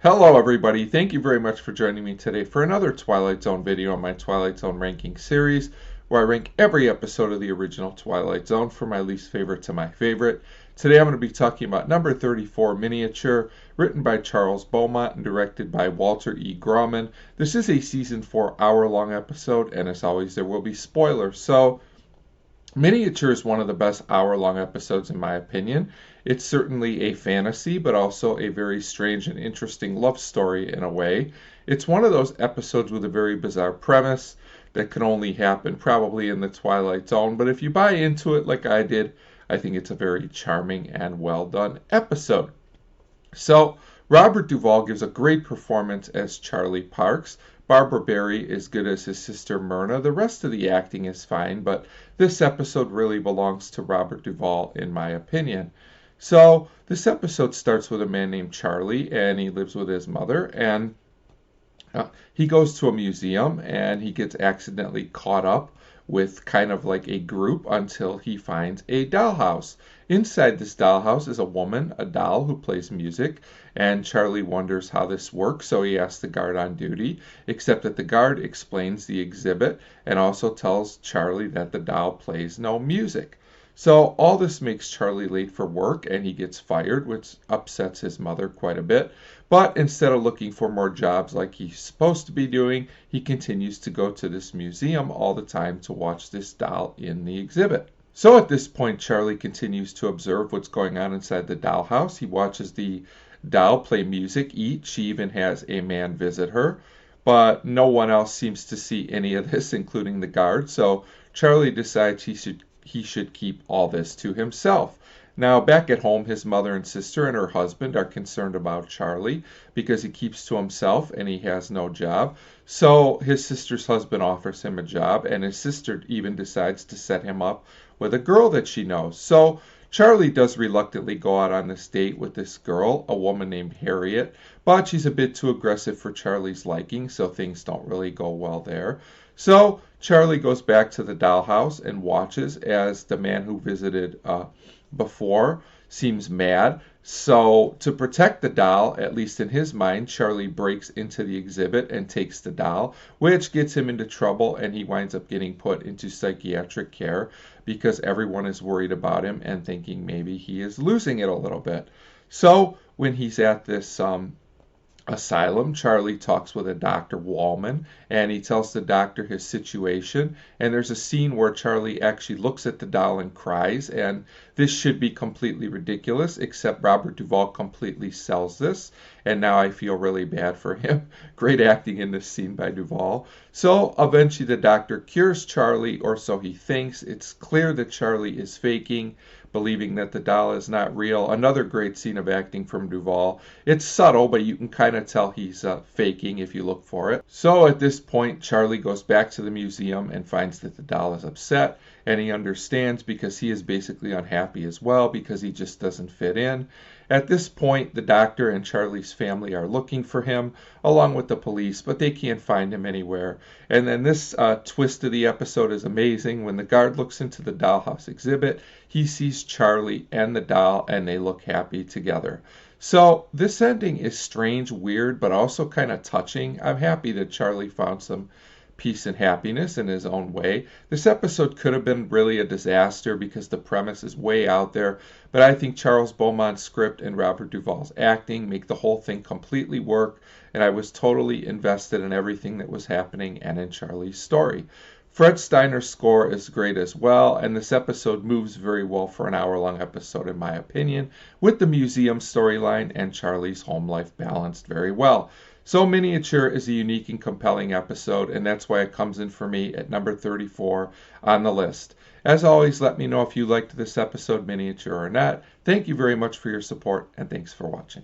Hello everybody, thank you very much for joining me today for another Twilight Zone video on my Twilight Zone ranking series, where I rank every episode of the original Twilight Zone from my least favorite to my favorite. Today I'm going to be talking about number 34, Miniature, written by Charles Beaumont and directed by Walter E Grauman. This is a season 4 hour-long episode, and as always there will be spoilers, so Miniature is one of the best hour-long episodes in my opinion. It's certainly a fantasy, but also a very strange and interesting love story in a way. It's one of those episodes with a very bizarre premise that can only happen probably in the Twilight Zone, but if you buy into it like I did, I think it's a very charming and well done episode. So, Robert Duvall gives a great performance as Charlie Parks. Barbara Barry is good as his sister Myrna. The rest of the acting is fine, but this episode really belongs to Robert Duvall in my opinion. So, this episode starts with a man named Charlie, and he lives with his mother, and he goes to a museum, and he gets accidentally caught up with kind of like a group until he finds a dollhouse. Inside this dollhouse is a woman, a doll, who plays music, and Charlie wonders how this works, so he asks the guard on duty, except that the guard explains the exhibit and also tells Charlie that the doll plays no music. So all this makes Charlie late for work, and he gets fired, which upsets his mother quite a bit. But instead of looking for more jobs like he's supposed to be doing, he continues to go to this museum all the time to watch this doll in the exhibit. So at this point, Charlie continues to observe what's going on inside the dollhouse. He watches the doll play music, eat. She even has a man visit her. But no one else seems to see any of this, including the guard. So Charlie decides he should keep all this to himself. Now, back at home, his mother and sister and her husband are concerned about Charlie because he keeps to himself and he has no job. So his sister's husband offers him a job, and his sister even decides to set him up with a girl that she knows. So Charlie does reluctantly go out on this date with this girl, a woman named Harriet, but she's a bit too aggressive for Charlie's liking, so things don't really go well there. So Charlie goes back to the dollhouse and watches as the man who visited before seems mad. So to protect the doll, at least in his mind, Charlie breaks into the exhibit and takes the doll, which gets him into trouble, and he winds up getting put into psychiatric care because everyone is worried about him and thinking maybe he is losing it a little bit. So when he's at this asylum, Charlie talks with a Dr. Wallman, and he tells the doctor his situation, and there's a scene where Charlie actually looks at the doll and cries, and this should be completely ridiculous, except Robert Duvall completely sells this, and now I feel really bad for him. Great acting in this scene by Duvall. So eventually the doctor cures Charlie, or so he thinks. It's clear that Charlie is faking, believing that the doll is not real. Another great scene of acting from Duvall. It's subtle, but you can kind of tell he's faking if you look for it. So at this point, Charlie goes back to the museum and finds that the doll is upset, and he understands because he is basically unhappy as well because he just doesn't fit in. At this point, the doctor and Charlie's family are looking for him, along with the police, but they can't find him anywhere. And then this twist of the episode is amazing. When the guard looks into the dollhouse exhibit, he sees Charlie and the doll, and they look happy together. So this ending is strange, weird, but also kind of touching. I'm happy that Charlie found some peace and happiness in his own way. This episode could have been really a disaster because the premise is way out there, but I think Charles Beaumont's script and Robert Duvall's acting make the whole thing completely work, and I was totally invested in everything that was happening and in Charlie's story. Fred Steiner's score is great as well, and this episode moves very well for an hour-long episode in my opinion, with the museum storyline and Charlie's home life balanced very well. So Miniature is a unique and compelling episode, and that's why it comes in for me at number 34 on the list. As always, let me know if you liked this episode, Miniature, or not. Thank you very much for your support, and thanks for watching.